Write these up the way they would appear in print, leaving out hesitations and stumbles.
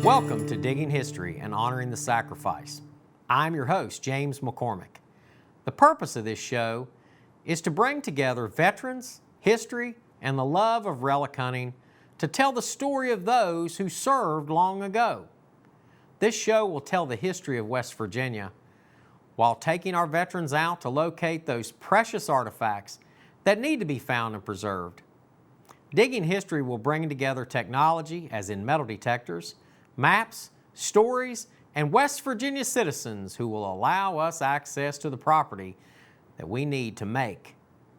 Welcome to Digging History and Honoring the Sacrifice. I'm your host, James McCormick. The purpose of this show is to bring together veterans, history, and the love of relic hunting to tell the story of those who served long ago. This show will tell the history of West Virginia while taking our veterans out to locate those precious artifacts that need to be found and preserved. Digging History will bring together technology, as in metal detectors, maps, stories, and West Virginia citizens who will allow us access to the property that we need to make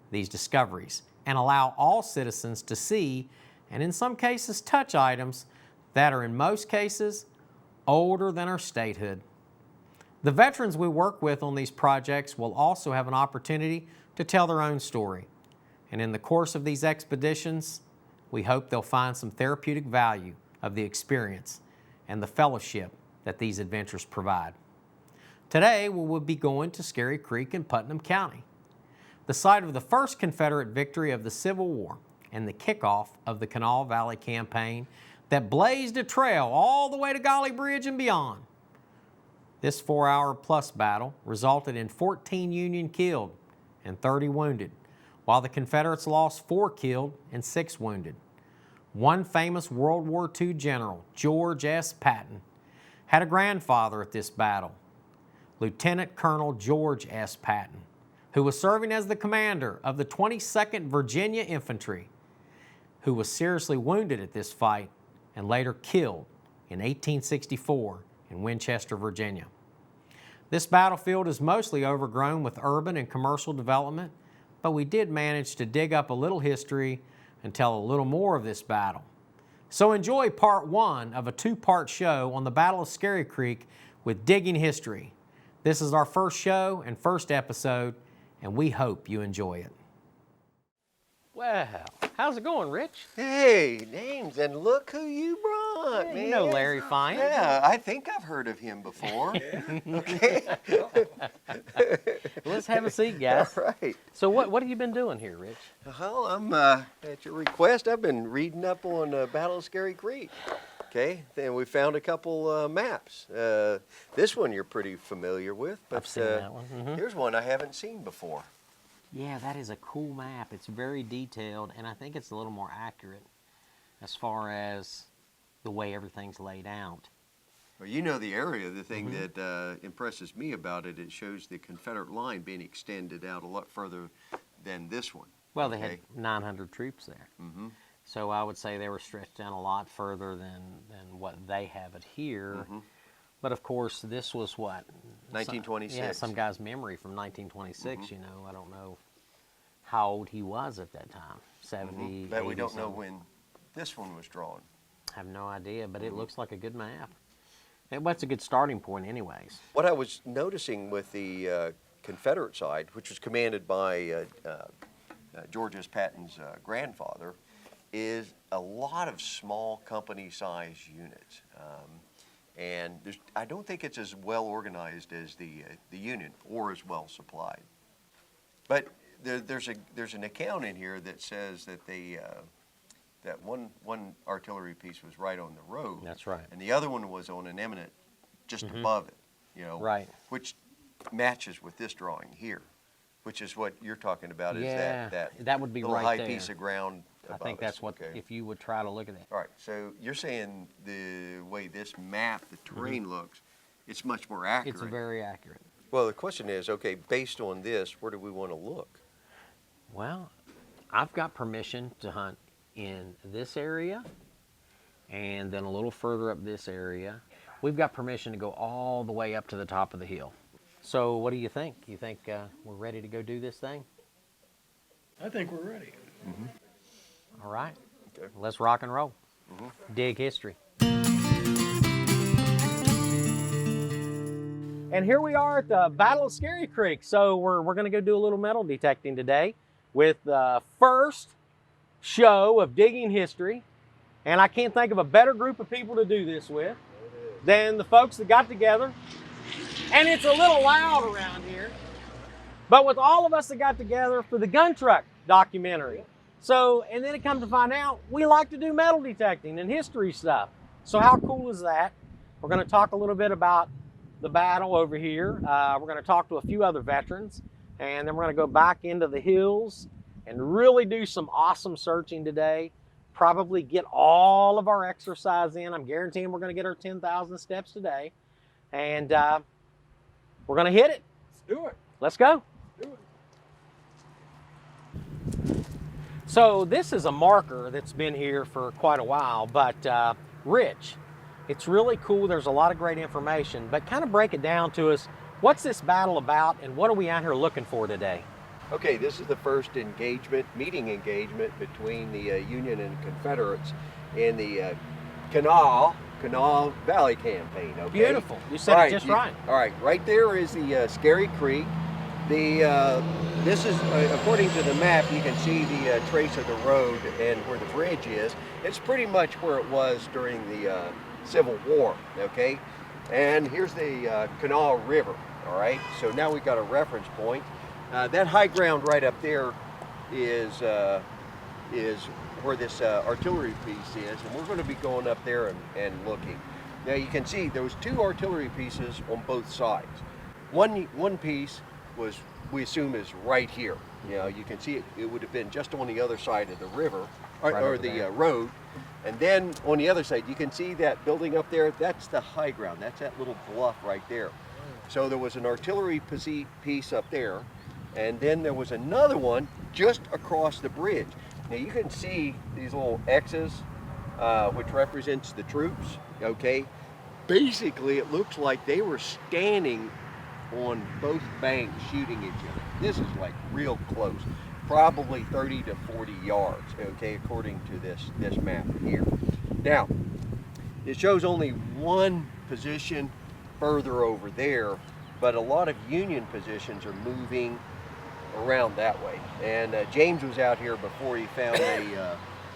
these discoveries and allow all citizens to see and in some cases touch items that are in most cases older than our statehood. The veterans we work with on these projects will also have an opportunity to tell their own story. And in the course of these expeditions, we hope they'll find some therapeutic value of the experience and the fellowship that these adventures provide. Today, we will be going to Scary Creek in Putnam County, the site of the first Confederate victory of the Civil War and the kickoff of the Kanawha Valley Campaign that blazed a trail all the way to Golly Bridge and beyond. This 4-hour-plus battle resulted in 14 Union killed and 30 wounded, while the Confederates lost 4 killed and 6 wounded. One famous World War II general, George S. Patton, had a grandfather at this battle, Lieutenant Colonel George S. Patton, who was serving as the commander of the 22nd Virginia Infantry, who was seriously wounded at this fight and later killed in 1864 in Winchester, Virginia. This battlefield is mostly overgrown with urban and commercial development, but we did manage to dig up a little history and tell a little more of this battle. So enjoy part 1 of a 2-part show on the Battle of Scary Creek with Digging History. This is our first show and first episode, and we hope you enjoy it. Well, how's it going, Rich? Hey, James, and look who you brought, Yeah, man. you know Larry Fine. Yeah, I think I've heard of him before. Okay. Let's have a seat, guys. All right. So what have you been doing here, Rich? Well, I'm, at your request, I've been reading up on Battle of Scary Creek. Okay, and we found a couple maps. This one you're pretty familiar with, but I've seen that one. Mm-hmm. Here's one I haven't seen before. Yeah, that is a cool map. It's very detailed, and I think it's a little more accurate as far as the way everything's laid out. Well, you know the area. The thing that impresses me about it, it shows the Confederate line being extended out a lot further than this one. Well, they had 900 troops there. Mm-hmm. So I would say they were stretched down a lot further than what they have it here. Mm-hmm. But of course, this was what? 1926. Yeah, some guy's memory from 1926, you know. I don't know how old he was at that time, 70, But we 80 don't know something. when this one was drawn. I have no idea, but it looks like a good map. What's a good starting point anyways? What I was noticing with the Confederate side, which was commanded by George S. Patton's grandfather, is a lot of small company-sized units. And I don't think it's as well organized as the Union or as well supplied. But there's an account in here that says that that one artillery piece was right on the road. That's right. And the other one was on an eminence just above it, you know. Right. Which matches with this drawing here, which is what you're talking about. Yeah, is that would be little right high there. piece of ground above I think that's us. what, Okay. if you would try to look at that. All right, so you're saying the way this map, the terrain looks, it's much more accurate. It's very accurate. Well, the question is, okay, based on this, where do we want to look? Well, I've got permission to hunt in this area and then a little further up this area. We've got permission to go all the way up to the top of the hill. So what do you think? You think we're ready to go do this thing? I think we're ready. All right. Okay. Let's rock and roll. Dig history. And here we are at the Battle of Scary Creek. So we're going to go do a little metal detecting today with the first show of digging history. And I can't think of a better group of people to do this with than the folks that got together. And it's a little loud around here, but with all of us that got together for the gun truck documentary. So, and then it comes to find out, we like to do metal detecting and history stuff. So how cool is that? We're going to talk a little bit about the battle over here. We're going to talk to a few other veterans, and then we're going to go back into the hills and really do some awesome searching today. Probably get all of our exercise in. I'm guaranteeing we're going to get our 10,000 steps today. And we're going to hit it. Let's do it. Let's go. Do it. So this is a marker that's been here for quite a while, but rich. It's really cool. There's a lot of great information, but kind of break it down to us. What's this battle about, and what are we out here looking for today? Okay, this is the first meeting engagement between the Union and Confederates in the Kanawha Valley campaign. Okay? Beautiful. You said it just right. All right, right there is the Scary Creek. This is, according to the map, you can see the trace of the road and where the bridge is. It's pretty much where it was during the Civil War, okay? And here's the Kanawha River, all right? So now we've got a reference point. That high ground right up there is where this artillery piece is, and we're going to be going up there and looking. Now you can see there was 2 artillery pieces on both sides. One piece was, we assume, is right here. You know, you can see it would have been just on the other side of the river, or the road. And then on the other side, you can see that building up there, that's the high ground. That's that little bluff right there. So there was an artillery piece up there, and then there was another one just across the bridge. Now you can see these little X's, which represents the troops, okay? Basically, it looks like they were standing on both banks shooting each other. This is like real close, probably 30 to 40 yards, okay, according to this map here. Now, it shows only one position further over there, but a lot of Union positions are moving around that way. And James was out here before he found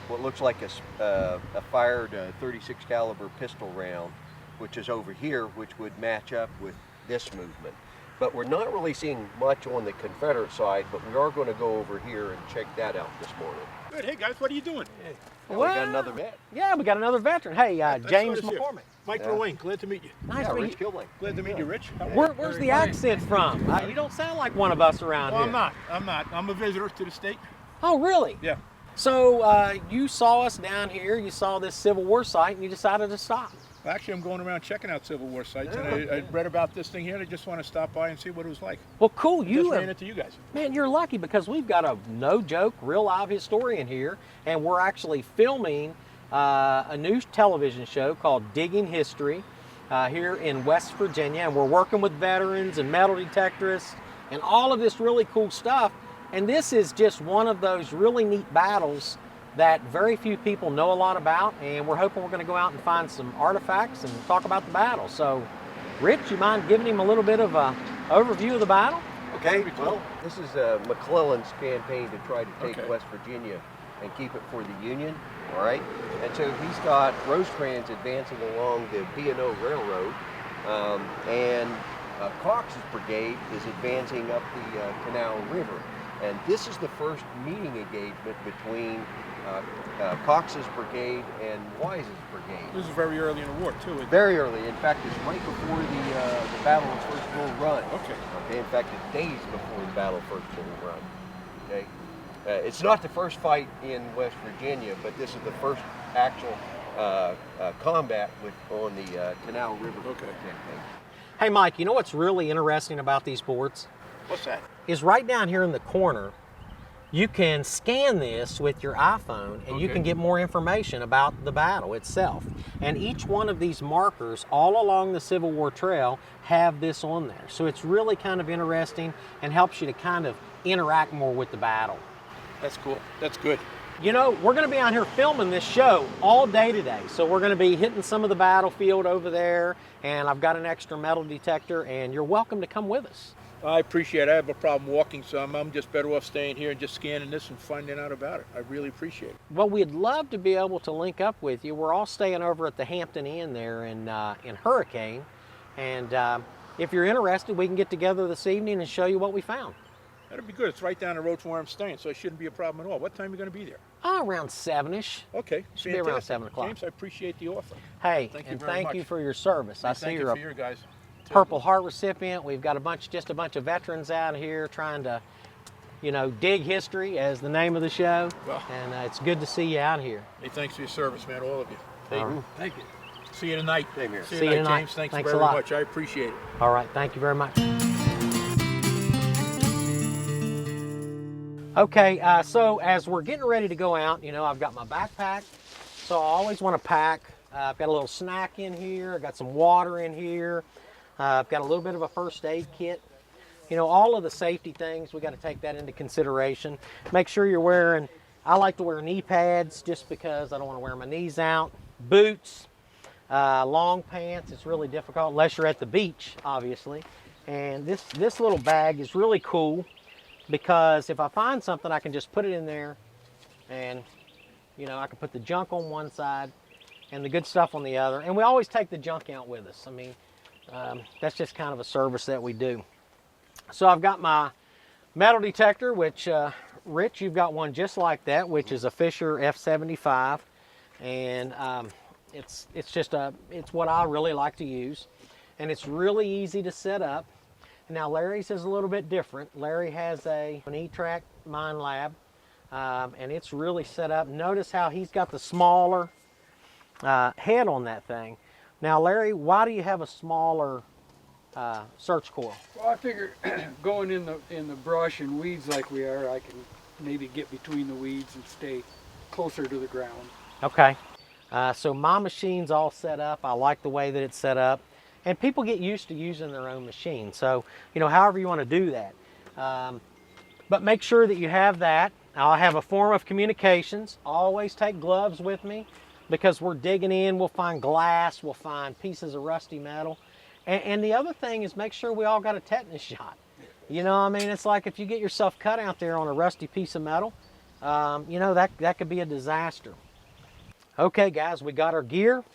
what looks like a fired 36 caliber pistol round, which is over here, which would match up with this movement. But we're not really seeing much on the Confederate side, but we are going to go over here and check that out this morning. Good. Hey guys, what are you doing? Hey. Well, We got another vet. Yeah, we got another veteran. Hey, James noticed you. McCormick. Mike Rowan, glad to meet you. Nice Yeah, to meet Rich you. Killing. Glad to meet you, Rich. How are you? Where's the accent from? You don't sound like one of us around Well, here. I'm not. I'm a visitor to the state. Oh, really? Yeah. So you saw us down here, you saw this Civil War site, and you decided to stop. Well, actually, I'm going around checking out Civil War sites, and I read about this thing here, and I just want to stop by and see what it was like. Well, cool. Just ran into you guys. Man, you're lucky because we've got a no-joke, real live historian here, and we're actually filming a new television show called Digging History here in West Virginia, and we're working with veterans and metal detectorists and all of this really cool stuff. And this is just one of those really neat battles that very few people know a lot about, and we're hoping we're going to go out and find some artifacts and talk about the battle. So, Rich, you mind giving him a little bit of an overview of the battle? Okay, well, this is McClellan's campaign to try to take Okay. West Virginia and keep it for the Union, all right? And so he's got Rosecrans advancing along the B&O Railroad, and Cox's brigade is advancing up the Canal River. And this is the first meeting engagement between Cox's brigade and Wise's brigade. This is very early in the war, too. Very early. In fact, it's right before the battle of First Bull Run. Okay. In fact, it's days before the battle of First Bull Run. Okay. It's not the first fight in West Virginia, but this is the first actual combat on the Canal River campaign. Hey, Mike, you know what's really interesting about these boards? What's that? Is right down here in the corner, you can scan this with your iPhone and you Okay. can get more information about the battle itself. And each one of these markers all along the Civil War Trail have this on there. So it's really kind of interesting and helps you to kind of interact more with the battle. That's cool. That's good. You know, we're going to be out here filming this show all day today. So we're going to be hitting some of the battlefield over there, and I've got an extra metal detector, and you're welcome to come with us. I appreciate it. I have a problem walking, so I'm just better off staying here and just scanning this and finding out about it. I really appreciate it. Well, we'd love to be able to link up with you. We're all staying over at the Hampton Inn there in Hurricane, and if you're interested, we can get together this evening and show you what we found. That'd be good. It's right down the road from where I'm staying, so it shouldn't be a problem at all. What time are you going to be there? Around 7-ish. Okay, Should be around 7 o'clock. James, I appreciate the offer. Hey, Thank you and very thank much. you for your service. I see Thank you're you a for your guys. Purple Heart recipient. We've got just a bunch of veterans out here trying to, you know, dig history, as the name of the show. Well, and it's good to see you out here. Hey, thanks for your service, man, all of you. Hey, All right. thank you. See you tonight. Same here. See See you you tonight, tonight. James. Thanks Thanks very a lot. much. I appreciate it. All right, thank you very much. Okay, so as we're getting ready to go out, you know, I've got my backpack, so I always want to pack. I've got a little snack in here, I've got some water in here, I've got a little bit of a first aid kit. You know, all of the safety things, we got to take that into consideration. Make sure you're wearing, I like to wear knee pads just because I don't want to wear my knees out. Boots, long pants. It's really difficult unless you're at the beach, obviously. And this little bag is really cool because if I find something, I can just put it in there and, you know, I can put the junk on one side and the good stuff on the other. And we always take the junk out with us. I mean, that's just kind of a service that we do. So I've got my metal detector, which, Rich, you've got one just like that, which is a Fisher F75. And it's what I really like to use. And it's really easy to set up. Now Larry's is a little bit different. Larry has an E-Track Mine Lab, and it's really set up. Notice how he's got the smaller head on that thing. Now Larry, why do you have a smaller search coil? Well, I figured going in the brush and weeds like we are, I can maybe get between the weeds and stay closer to the ground. Okay, so my machine's all set up. I like the way that it's set up. And people get used to using their own machine. So, you know, however you want to do that. But make sure that you have that. I'll have a form of communications. Always take gloves with me because we're digging in. We'll find glass. We'll find pieces of rusty metal. And the other thing is make sure we all got a tetanus shot. You know, I mean, it's like if you get yourself cut out there on a rusty piece of metal, you know, that could be a disaster. Okay, guys, we got our gear.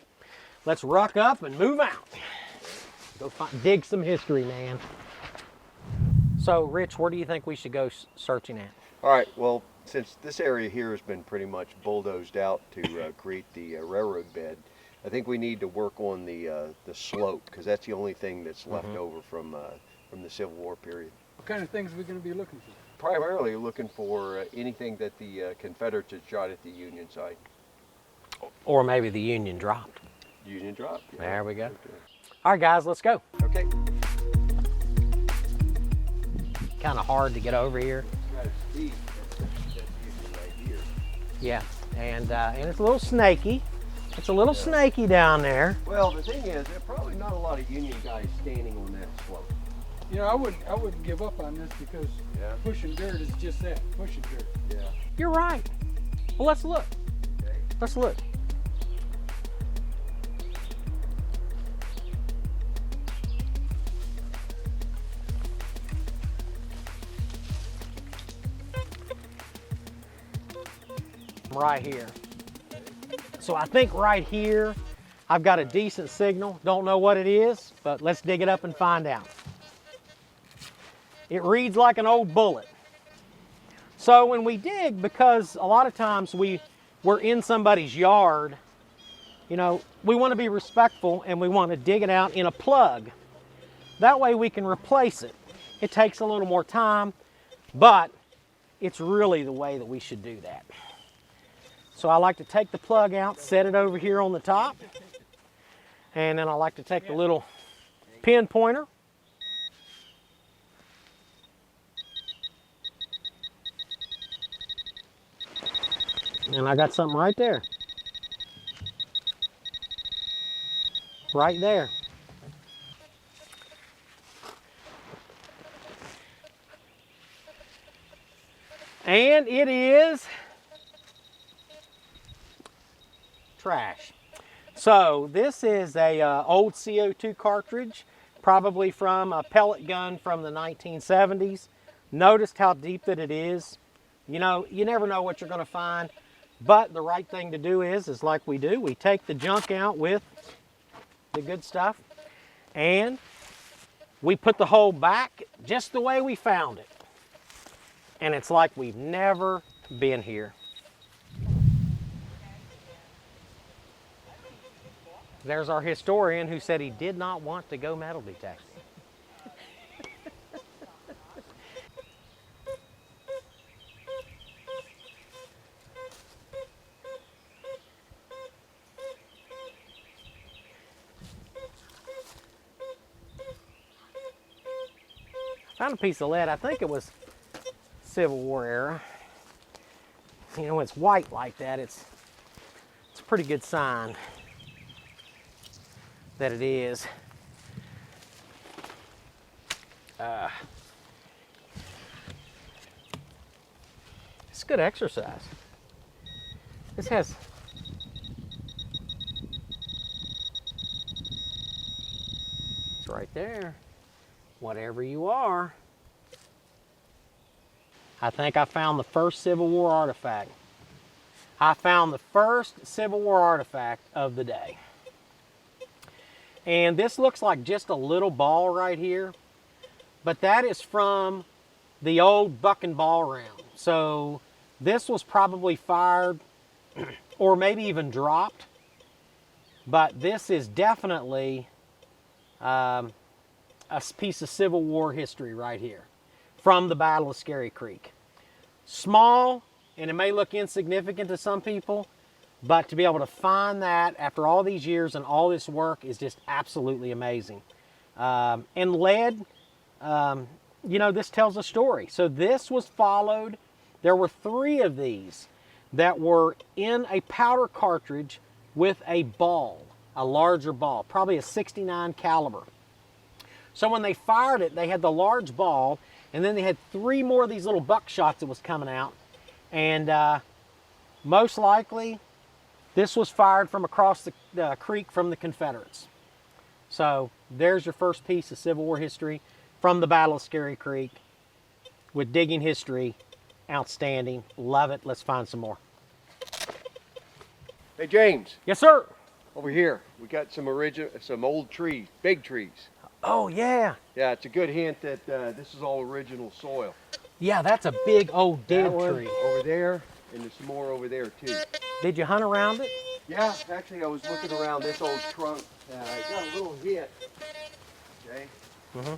Let's ruck up and move out. Go dig some history, man. So, Rich, where do you think we should go searching at? All right, well, since this area here has been pretty much bulldozed out to create the railroad bed, I think we need to work on the slope, because that's the only thing that's left over from the Civil War period. What kind of things are we going to be looking for? Primarily looking for anything that the Confederates had shot at the Union side. Or maybe the Union dropped. Union dropped. Yeah. There we go. Okay. All right, guys, let's go. Okay. Kind of hard to get over here. Got a steep. That's usually right here. Yeah, and it's a little snaky. It's a little snaky down there. Well, the thing is, there are probably not a lot of Union guys standing on that slope. You know, I wouldn't give up on this because pushing dirt is just that, pushing dirt. Yeah. You're right. Well, let's look. Okay. Let's look. Right here. So I think right here, I've got a decent signal. Don't know what it is, but let's dig it up and find out. It reads like an old bullet. So when we dig, because a lot of times we're in somebody's yard, you know, we want to be respectful and we want to dig it out in a plug. That way we can replace it. It takes a little more time, but it's really the way that we should do that. So I like to take the plug out, set it over here on the top, and then I like to take the little pin pointer and I got something right there. Right there. And it is trash. So this is a old CO2 cartridge, probably from a pellet gun from the 1970s. Noticed how deep that it is. You know, you never know what you're going to find, but the right thing to do is like we do, we take the junk out with the good stuff, and we put the hole back just the way we found it. and it's like we've never been here. There's our historian who said he did not want to go metal detecting. Found a piece of lead. I think it was Civil War era. You know, when it's white like that, it's a pretty good sign that it is. It's good exercise. This has it's right there. Whatever you are. I think I found the first Civil War artifact. I found the first Civil War artifact of the day. And this looks like just a little ball right here, but that is from the old buck and ball round. So this was probably fired or maybe even dropped, but this is definitely a piece of Civil War history right here from the Battle of Scary Creek. Small, and it may look insignificant to some people, but to be able to find that after all these years and all this work is just absolutely amazing. And lead, you know, this tells a story. So this was followed. There were 3 of these that were in a powder cartridge with a ball, a larger ball, probably a 69 caliber. So when they fired it, they had the large ball, and then they had 3 more of these little buckshots that was coming out. And most likely, this was fired from across the creek from the Confederates. So there's your first piece of Civil War history from the Battle of Scary Creek with digging history. Outstanding. Love it. Let's find some more. Hey, James, Yes, sir. over here, we got some old trees, big trees. Oh, yeah. Yeah, it's a good hint that this is all original soil. Yeah, that's a big old dead That one tree. over there, and there's some more over there too. Did you hunt around it? Yeah, actually, I was looking around this old trunk. I got a little hit. Okay. Mm-hmm.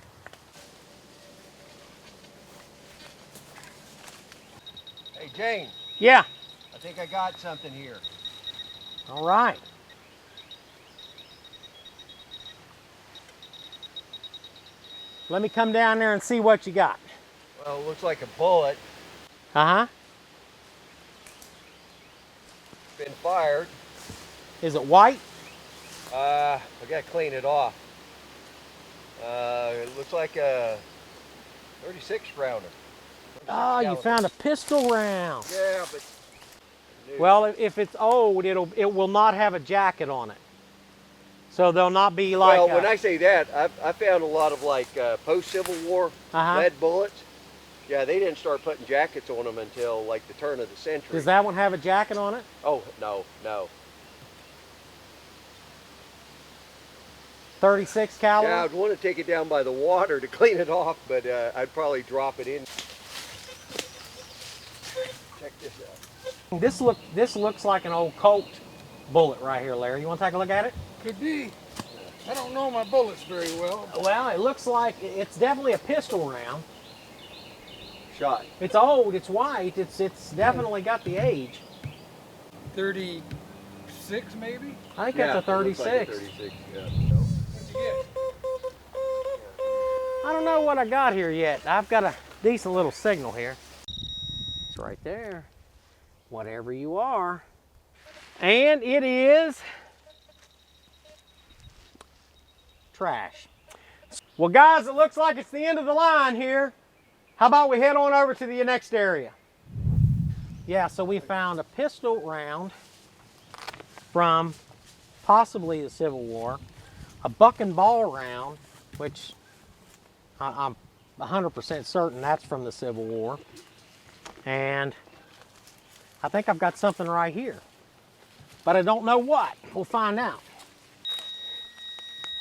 Hey, James, Yeah. I think I got something here. All right. Let me come down there and see what you got. Well, it looks like a bullet. Uh-huh. Been fired. Is it white? I gotta clean it off. It looks like a 36 rounder. 36 Oh, you caliber. found a pistol round. Yeah, but. Well, if it's old, it will not have a jacket on it. So they'll not be like. Well, when I say that, I found a lot of like post-Civil War lead bullets. Yeah, they didn't start putting jackets on them until like the turn of the century. Does that one have a jacket on it? Oh, no, no. 36 caliber? Yeah, I'd want to take it down by the water to clean it off, but I'd probably drop it in. Check this out. This looks like an old Colt bullet right here, Larry. You want to take a look at it? Could be. I don't know my bullets very well. Well, it looks like it's definitely a pistol round. Shot. It's old, it's white, it's definitely got the age. 36 maybe? I think that's a it looks 36. like a 36, yeah. What'd you get? I don't know what I got here yet. I've got a decent little signal here. It's right there. Whatever you are. And it is trash. Well, guys, it looks like it's the end of the line here. How about we head on over to the next area? Yeah, so we found a pistol round from possibly the Civil War, a buck and ball round, which I'm 100% certain that's from the Civil War, and I think I've got something right here, but I don't know what. We'll find out.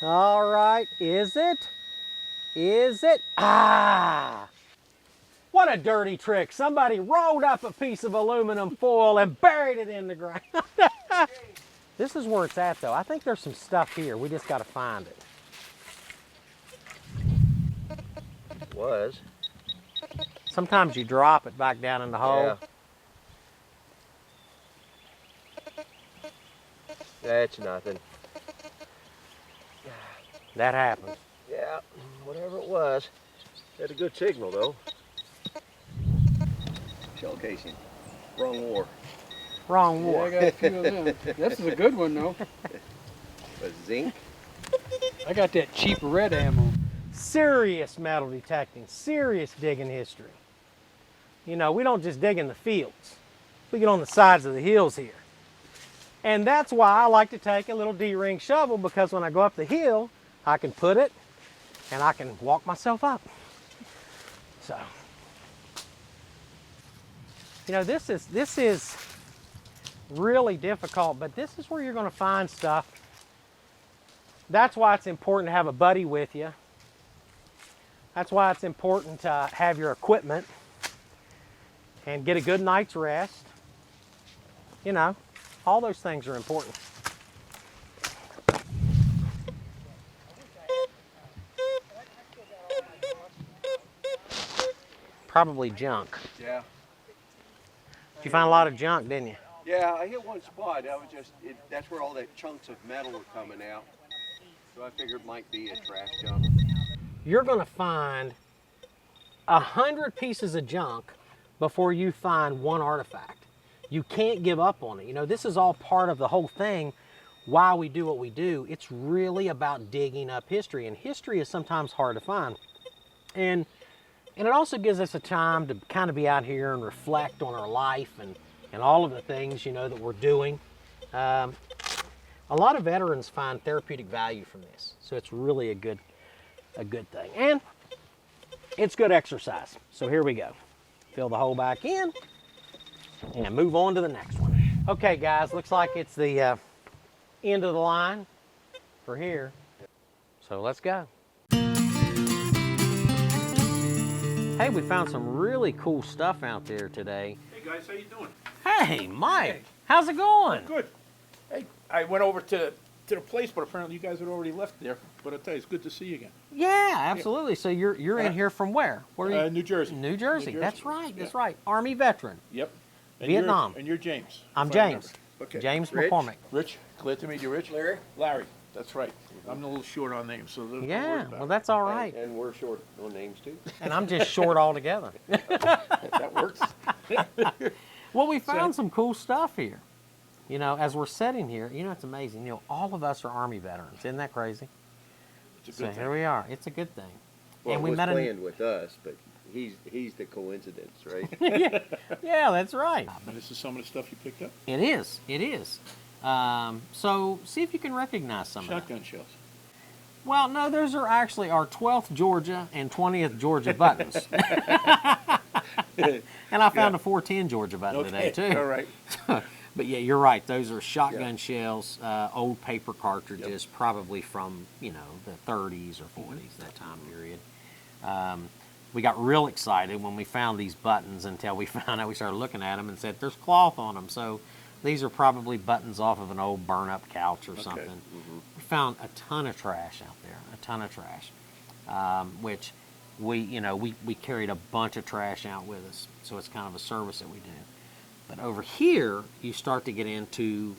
All right, is it? Is it? Ah! What a dirty trick. Somebody rolled up a piece of aluminum foil and buried it in the ground. This is where it's at, though. I think there's some stuff here. We just got to find it. Was. Sometimes you drop it back down in the hole. Yeah. That's nothing. That happens. Yeah, whatever it was. Had a good signal, though. Shell casing. Wrong war. Wrong Yeah, war. I got a few of them. This is a good one, though. But zinc? I got that cheap red ammo. Serious metal detecting, serious digging history. You know, we don't just dig in the fields. We get on the sides of the hills here. And that's why I like to take a little D-ring shovel, because when I go up the hill, I can put it and I can walk myself up. So, you know, this is really difficult, but this is where you're going to find stuff. That's why it's important to have a buddy with you. That's why it's important to have your equipment and get a good night's rest. You know, all those things are important. Probably junk. Yeah. You find a lot of junk, didn't you? Yeah, I hit one spot. That was just, that's where all that chunks of metal were coming out. So I figured it might be a trash dump. You're going to find 100 pieces of junk before you find one artifact. You can't give up on it. You know, this is all part of the whole thing, why we do what we do. It's really about digging up history, and history is sometimes hard to find. And it also gives us a time to kind of be out here and reflect on our life and all of the things, you know, that we're doing. A lot of veterans find therapeutic value from this, so it's really a good thing. And it's good exercise. So here we go. Fill the hole back in and move on to the next one. Okay, guys, looks like it's the end of the line for here. So let's go. Hey, we found some really cool stuff out there today. Hey guys, how you doing? Hey, Mike, how's it going? Good. Hey, I went over to the place, but apparently you guys had already left there. But I tell you, it's good to see you again. Yeah, absolutely. So you're in here from where? Where are you? New Jersey. New Jersey. New Jersey. That's right. Yeah. That's right. Army veteran. Yep. And Vietnam. You're James. I'm if I James. remember. Okay. James Rich? McCormick. Rich. Glad to meet you, Rich. Larry. That's right. I'm a little short on names, so don't worry Yeah, about well, it. that's all right. And we're short on names, too. And I'm just short altogether. That works. Well, we found some cool stuff here. You know, as we're sitting here, you know, it's amazing. You know, all of us are Army veterans. Isn't that crazy? It's a So good here thing. we are. It's a good thing. Well, and we it was met planned with us, but he's the coincidence, right? Yeah, that's right. And this is some of the stuff you picked up? It is. It is. So see if you can recognize some of them. Shotgun shells. Well, no, those are actually our 12th Georgia and 20th Georgia buttons. And I found a 410 Georgia button today, too. All right. But yeah, you're right. Those are shotgun shells, old paper cartridges, probably from, you know, the 30s or 40s, that time period. We got real excited when we found these buttons until we found out, we started looking at them and said, there's cloth on them. So these are probably buttons off of an old burn-up couch or something. Mm-hmm. We found a ton of trash out there, a ton of trash, which we carried a bunch of trash out with us. So it's kind of a service that we do. But over here, you start to get into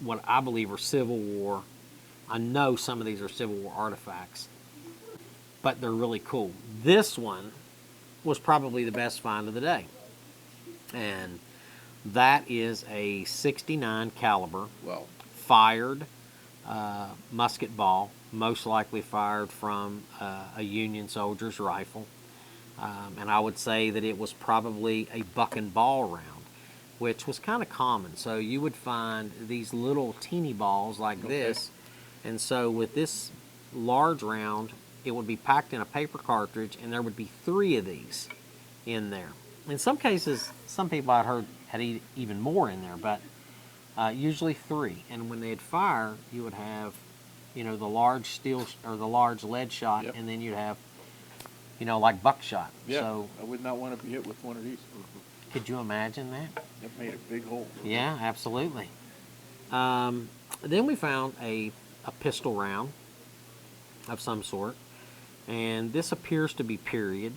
what I believe are Civil War. I know some of these are Civil War artifacts, but they're really cool. This one was probably the best find of the day. And that is a 69 caliber Well, fired musket ball, most likely fired from a Union soldier's rifle. And I would say that it was probably a buck and ball round, which was kind of common. So you would find these little teeny balls like this. And so with this large round, it would be packed in a paper cartridge, and there would be 3 of these in there. In some cases, some people I'd heard had even more in there, but usually 3. And when they'd fire, you would have, you know, the large steel or the large lead shot, and then you'd have you know, like buckshot. Yeah, So I would not want to be hit with one of these. could you imagine that? It made a big hole. Yeah, absolutely. Then we found a pistol round of some sort, and this appears to be period.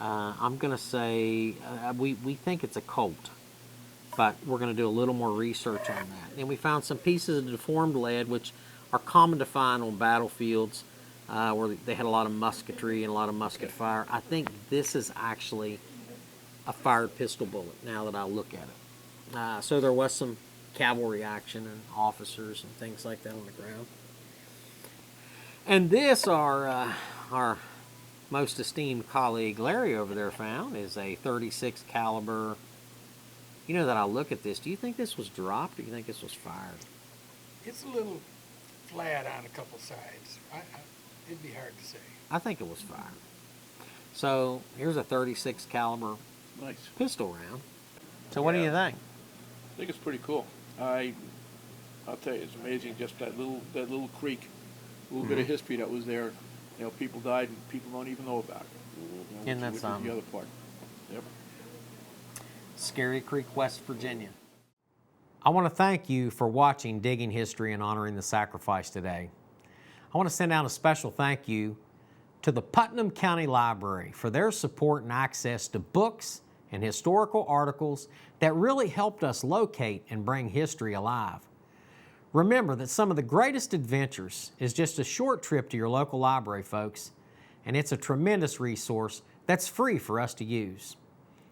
I'm going to say we think it's a Colt, but we're going to do a little more research on that. Then we found some pieces of deformed lead, which are common to find on battlefields where they had a lot of musketry and a lot of musket fire. I think this is actually a fired pistol bullet now that I look at it. So there was some cavalry action and officers and things like that on the ground. And this, our most esteemed colleague Larry over there found, is a 36 caliber. You know that I look at this. Do you think this was dropped or do you think this was fired? It's a little flat on a couple sides. It'd be hard to say. I think it was fired. So here's a 36 caliber Nice. pistol round. So what do you think? I think it's pretty cool. I'll tell you, it's amazing. Just that little creek, a little bit of history that was there. You know, people died and people don't even know about it. You know, Isn't that which is something? the other part. Yep. Scary Creek, West Virginia. I want to thank you for watching Digging History and Honoring the Sacrifice today. I want to send out a special thank you to the Putnam County Library for their support and access to books and historical articles that really helped us locate and bring history alive. Remember that some of the greatest adventures is just a short trip to your local library, folks, and it's a tremendous resource that's free for us to use.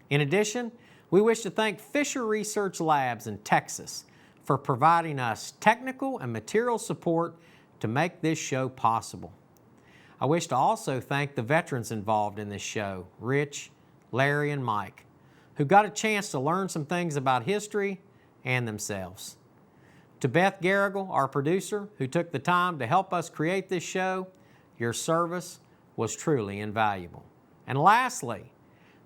In addition, we wish to thank Fisher Research Labs in Texas for providing us technical and material support to make this show possible. I wish to also thank the veterans involved in this show, Rich, Larry, and Mike, who got a chance to learn some things about history and themselves. To Beth Garrigle, our producer, who took the time to help us create this show, your service was truly invaluable. And lastly,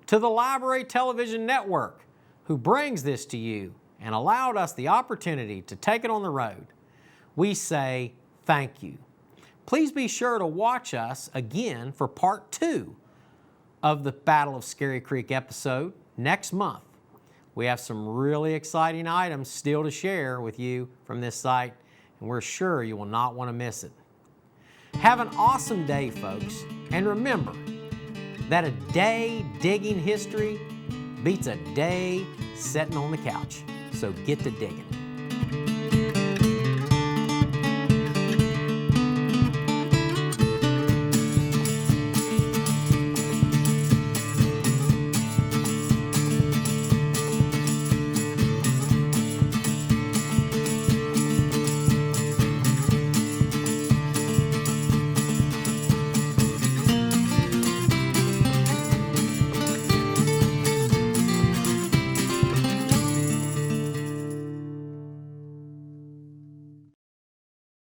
to the Library Television Network, who brings this to you and allowed us the opportunity to take it on the road, we say thank you. Please be sure to watch us again for part 2 of the Battle of Scary Creek episode next month. We have some really exciting items still to share with you from this site, and we're sure you will not want to miss it. Have an awesome day, folks, and remember that a day digging history beats a day sitting on the couch. So get to digging.